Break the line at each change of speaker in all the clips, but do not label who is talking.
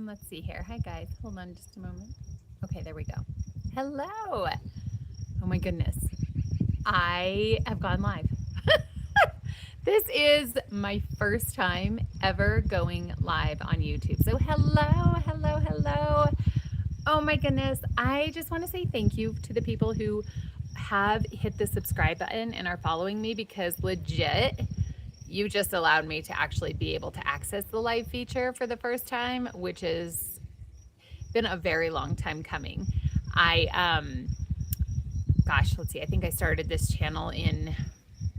Let's see here. Hi, guys. Hold on just a moment. Okay, there we go. Hello. Oh, my goodness. I have gone live. This is my first time ever going live on YouTube. So, hello. Oh, my goodness. I just want to say thank you to the people who have hit the subscribe button and are following me because legit, you just allowed me to actually be able to access the live feature for the first time, which has been a very long time coming. Gosh, let's see. I think I started this channel in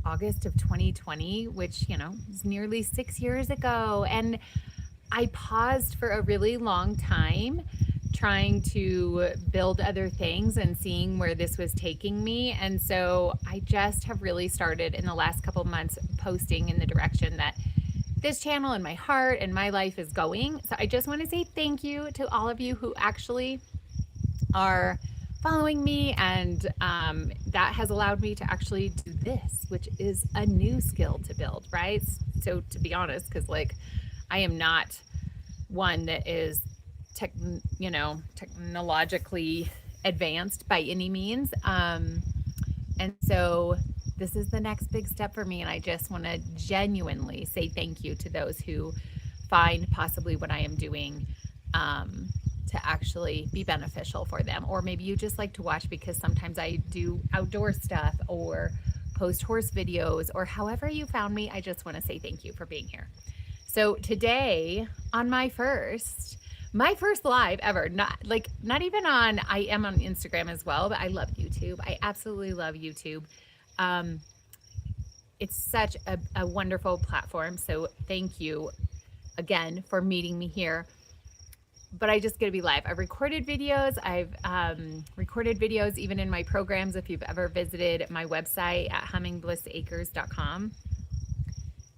August of 2020, which, is nearly 6 years ago. And I paused for a really long time trying to build other things and seeing where this was taking me. And so I just have really started in the last couple months posting in the direction that this channel and my heart and my life is going. So I just want to say thank you to all of you who actually are following me, and that has allowed me to actually do this, which is a new skill to build, right? So to be honest, because I am not one that is technologically advanced by any means, and so this is the next big step for me, and I just want to genuinely say thank you to those who find possibly what I am doing to actually be beneficial for them. Or maybe you just like to watch because sometimes I do outdoor stuff or post horse videos, or however you found me. I just want to say thank you for being here. So today on my first live ever, not even on, I am on Instagram as well, but I love YouTube. I absolutely love YouTube. It's such a wonderful platform. So thank you again for meeting me here. But I just get to be live. I've recorded videos. I've recorded videos even in my programs. If you've ever visited my website at hummingblissacres.com.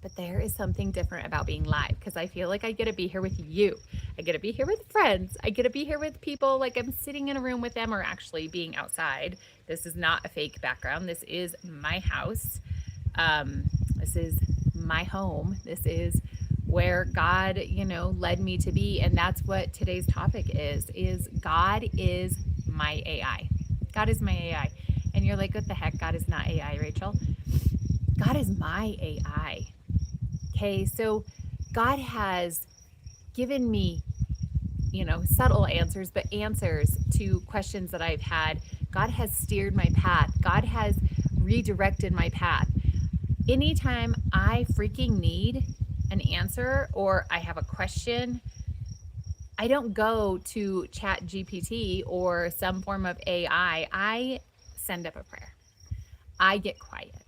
But there is something different about being live because I feel like I get to be here with you. I get to be here with friends. I get to be here with people like I'm sitting in a room with them or actually being outside. This is not a fake background. This is my house. This is my home. This is where God, led me to be. And that's what today's topic is God is my AI. God is my AI. And you're like, what the heck? God is not AI, Rachel. God is my AI. Okay, so God has given me, subtle answers, but answers to questions that I've had. God has steered my path. God has redirected my path. Anytime I freaking need an answer or I have a question, I don't go to Chat GPT or some form of AI. I send up a prayer. I get quiet.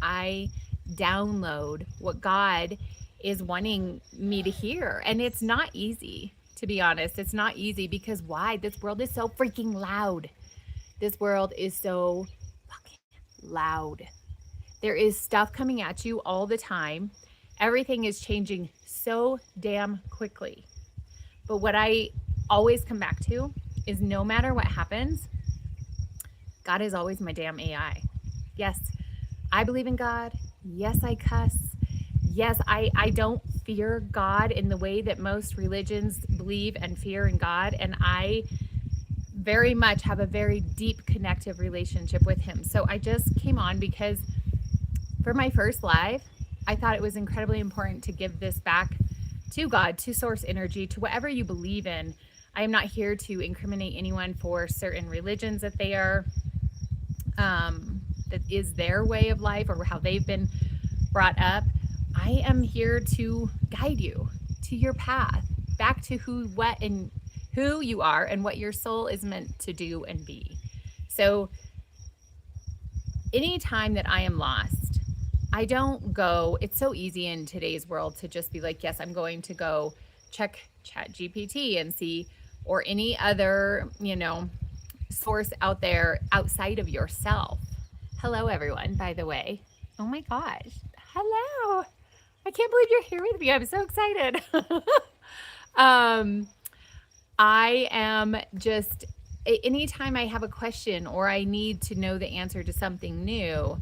I download what God is wanting me to hear. And it's not easy, to be honest. It's not easy because why? This world is so freaking loud. This world is so fucking loud. There is stuff coming at you all the time. Everything is changing so damn quickly. But what I always come back to is no matter what happens, God is always my damn AI. Yes, I believe in God. Yes, I cuss. Yes, I don't fear God in the way that most religions believe and fear in God. And I very much have a very deep connective relationship with him. So I just came on because for my first live, I thought it was incredibly important to give this back to God, to source energy, to whatever you believe in. I am not here to incriminate anyone for certain religions that they are, that is their way of life or how they've been brought up. I am here to guide you to your path, back to who you are and what your soul is meant to do and be. So anytime that I am lost, I don't go, it's so easy in today's world to just be like, yes, I'm going to go check Chat GPT and see, or any other, source out there outside of yourself. Hello, everyone, by the way. Oh my gosh. Hello. I can't believe you're here with me. I'm so excited. I am just, anytime I have a question or I need to know the answer to something new,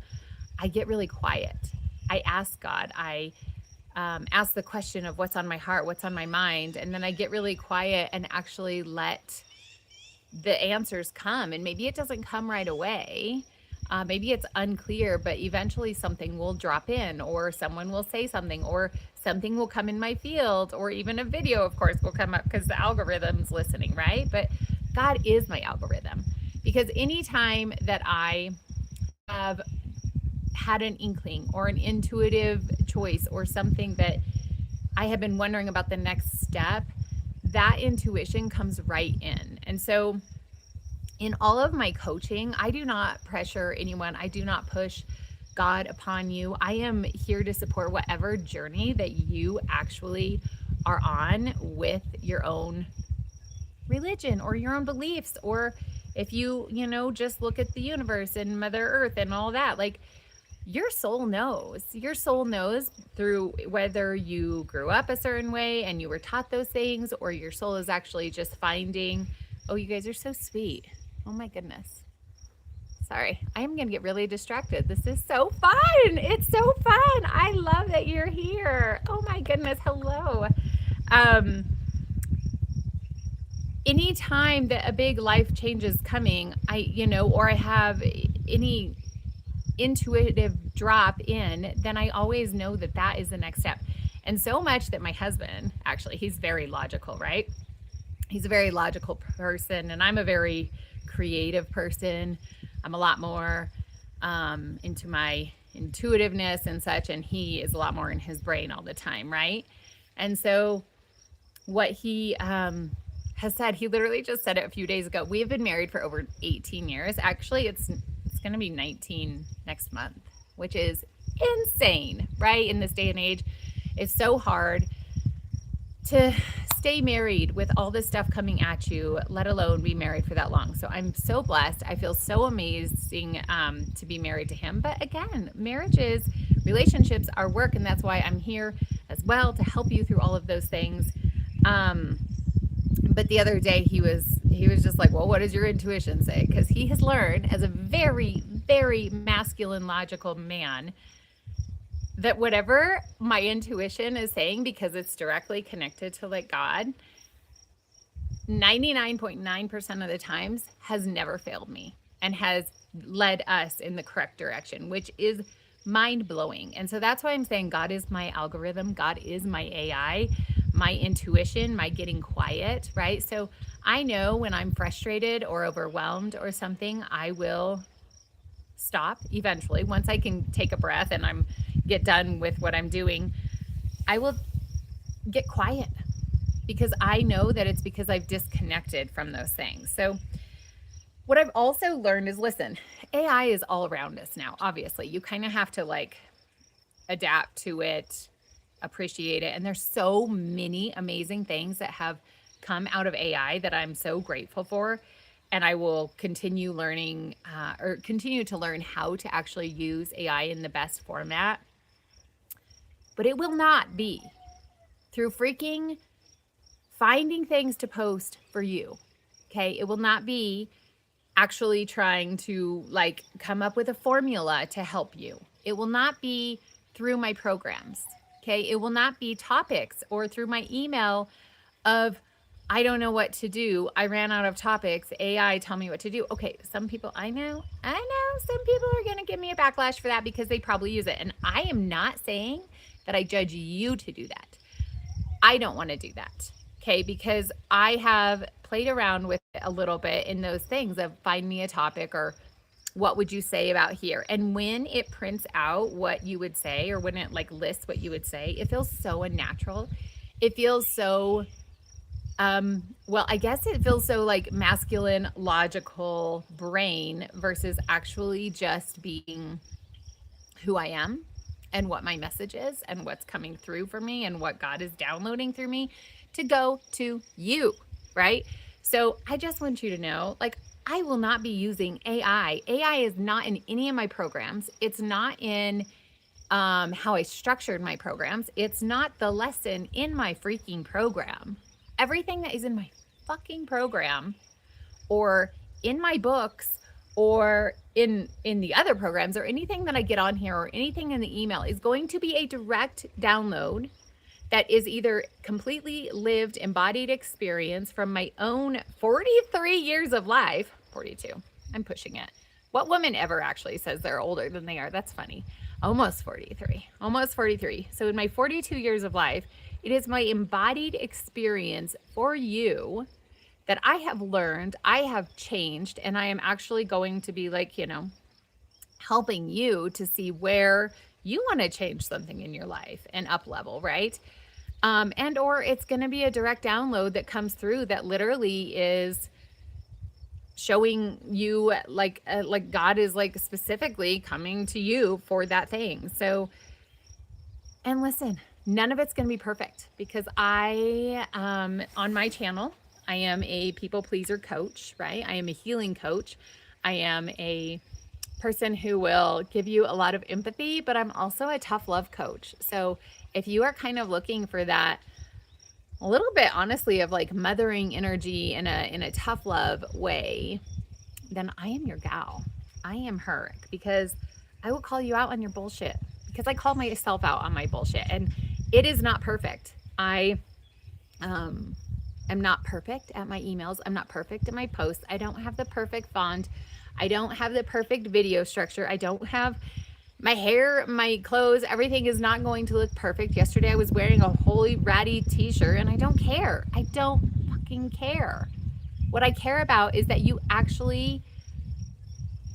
I get really quiet. I ask God. I ask the question of what's on my heart, what's on my mind, and then I get really quiet and actually let the answers come. And maybe it doesn't come right away. Maybe it's unclear, but eventually something will drop in, or someone will say something, or something will come in my field, or even a video, of course, will come up because the algorithm's listening, right? But God is my algorithm, because anytime that I have had an inkling or an intuitive choice or something that I have been wondering about the next step, that intuition comes right in. And so in all of my coaching, I do not pressure anyone. I do not push God upon you. I am here to support whatever journey that you actually are on with your own religion or your own beliefs, or if you just look at the universe and Mother Earth and all that. Like, your soul knows through whether you grew up a certain way and you were taught those things, or your soul is actually just finding. Oh, you guys are so sweet. Oh my goodness. Sorry, I am going to get really distracted. This is so fun. It's so fun. I love that you're here. Oh my goodness. Hello. Anytime that a big life change is coming, or I have any intuitive drop in, then I always know that that is the next step. And so much that my husband, actually, he's very logical, right? He's a very logical person, and I'm a very creative person. I'm a lot more into my intuitiveness and such, and he is a lot more in his brain all the time, right? And so what he has said, he literally just said it a few days ago. We have been married for over 18 years. Actually, it's going to be 19 next month, which is insane, right? In this day and age, it's so hard to stay married with all this stuff coming at you, let alone be married for that long. So I'm so blessed. I feel so amazing to be married to him. But again, relationships are work, and that's why I'm here as well, to help you through all of those things. But the other day he was just like, well, what does your intuition say? Because he has learned, as a very, very masculine, logical man, that whatever my intuition is saying, because it's directly connected to like God, 99.9% of the times has never failed me and has led us in the correct direction, which is mind blowing. And so that's why I'm saying God is my algorithm. God is my AI, my intuition, my getting quiet, right? So I know when I'm frustrated or overwhelmed or something, I will stop eventually. Once I can take a breath and get done with what I'm doing, I will get quiet, because I know that it's because I've disconnected from those things. So what I've also learned is, listen, AI is all around us now. Obviously, you kind of have to like adapt to it, appreciate it. And there's so many amazing things that have come out of AI that I'm so grateful for. And I will continue learning or continue to learn how to actually use AI in the best format. But it will not be through freaking finding things to post for you. Okay. It will not be actually trying to like come up with a formula to help you. It will not be through my programs. Okay. It will not be topics or through my email of, I don't know what to do. I ran out of topics. AI, tell me what to do. Okay. Some people, I know some people are going to give me a backlash for that because they probably use it. And I am not saying that I judge you to do that. I don't want to do that. Okay. Because I have played around with it a little bit in those things of find me a topic or what would you say about here? And when it prints out what you would say, or when it like lists what you would say, it feels so unnatural. It feels so, well, I guess it feels so like masculine, logical brain versus actually just being who I am and what my message is and what's coming through for me and what God is downloading through me to go to you, right? So I just want you to know, like, I will not be using AI. AI is not in any of my programs. It's not in how I structured my programs. It's not the lesson in my freaking program. Everything that is in my fucking program or in my books or in the other programs, or anything that I get on here, or anything in the email, is going to be a direct download that is either completely lived, embodied experience from my own 43 years of life. 42. I'm pushing it. What woman ever actually says they're older than they are? That's funny. Almost 43. Almost 43. So in my 42 years of life, it is my embodied experience for you that I have learned, I have changed, and I am actually going to be like, helping you to see where you want to change something in your life and up level, right? And or it's going to be a direct download that comes through that literally is showing you like God is like specifically coming to you for that thing. So, and listen, none of it's going to be perfect, because I on my channel, I am a people pleaser coach, right? I am a healing coach. I am a person who will give you a lot of empathy, but I'm also a tough love coach. So if you are kind of looking for that a little bit, honestly, of like mothering energy in a tough love way, then I am your gal. I am her, because I will call you out on your bullshit, because I call myself out on my bullshit, and it is not perfect. I am not perfect at my emails. I'm not perfect at my posts. I don't have the perfect font. I don't have the perfect video structure. I don't have my hair, my clothes, everything is not going to look perfect. Yesterday I was wearing a holy ratty t-shirt, and I don't care. I don't fucking care. What I care about is that you actually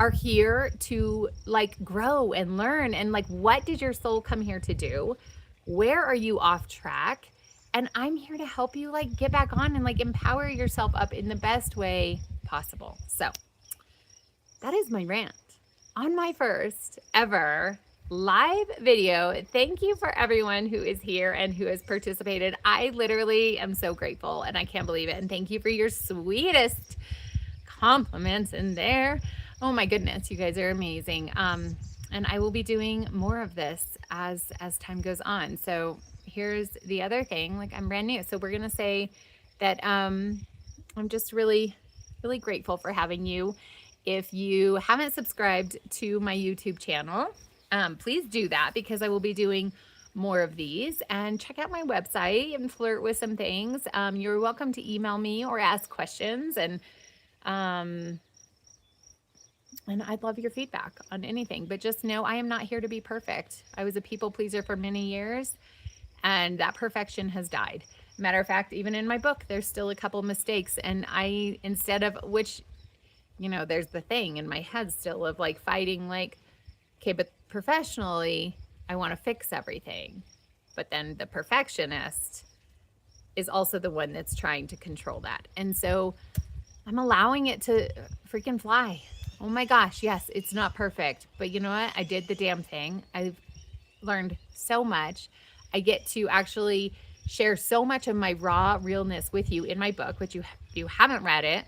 are here to like grow and learn, and like, what did your soul come here to do? Where are you off track? And I'm here to help you like get back on and like empower yourself up in the best way possible. So that is my rant on my first ever live video. Thank you for everyone who is here and who has participated. I literally am so grateful, and I can't believe it. And thank you for your sweetest compliments in there. Oh my goodness, you guys are amazing. And I will be doing more of this as time goes on. So here's the other thing, like, I'm brand new. So we're going to say that I'm just really, really grateful for having you. If you haven't subscribed to my YouTube channel, please do that, because I will be doing more of these. And check out my website and flirt with some things. You're welcome to email me or ask questions, and I'd love your feedback on anything. But just know I am not here to be perfect. I was a people pleaser for many years, and that perfection has died. Matter of fact, even in my book, there's still a couple mistakes. And instead of which, there's the thing in my head still of like fighting, like, okay, but professionally, I want to fix everything. But then the perfectionist is also the one that's trying to control that. And so I'm allowing it to freaking fly. Oh my gosh, yes, it's not perfect. But you know what? I did the damn thing. I've learned so much. I get to actually share so much of my raw realness with you in my book, which if you haven't read it,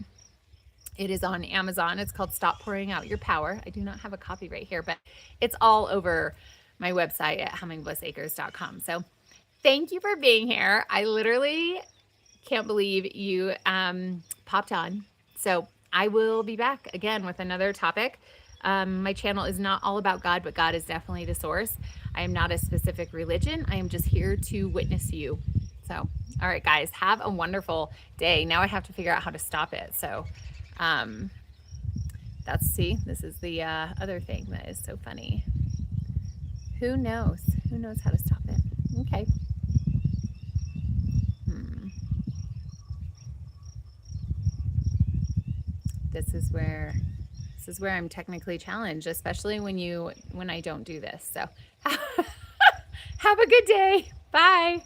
it is on Amazon. It's called Stop Pouring Out Your Power. I do not have a copy right here, but it's all over my website at hummingblissacres.com. So thank you for being here. I literally can't believe you popped on. So I will be back again with another topic. My channel is not all about God, but God is definitely the source. I am not a specific religion. I am just here to witness you. So, all right, guys, have a wonderful day. Now I have to figure out how to stop it. So, this is the other thing that is so funny. Who knows? Who knows how to stop it? Okay. This is where I'm technically challenged, especially when I don't do this. So have a good day. Bye.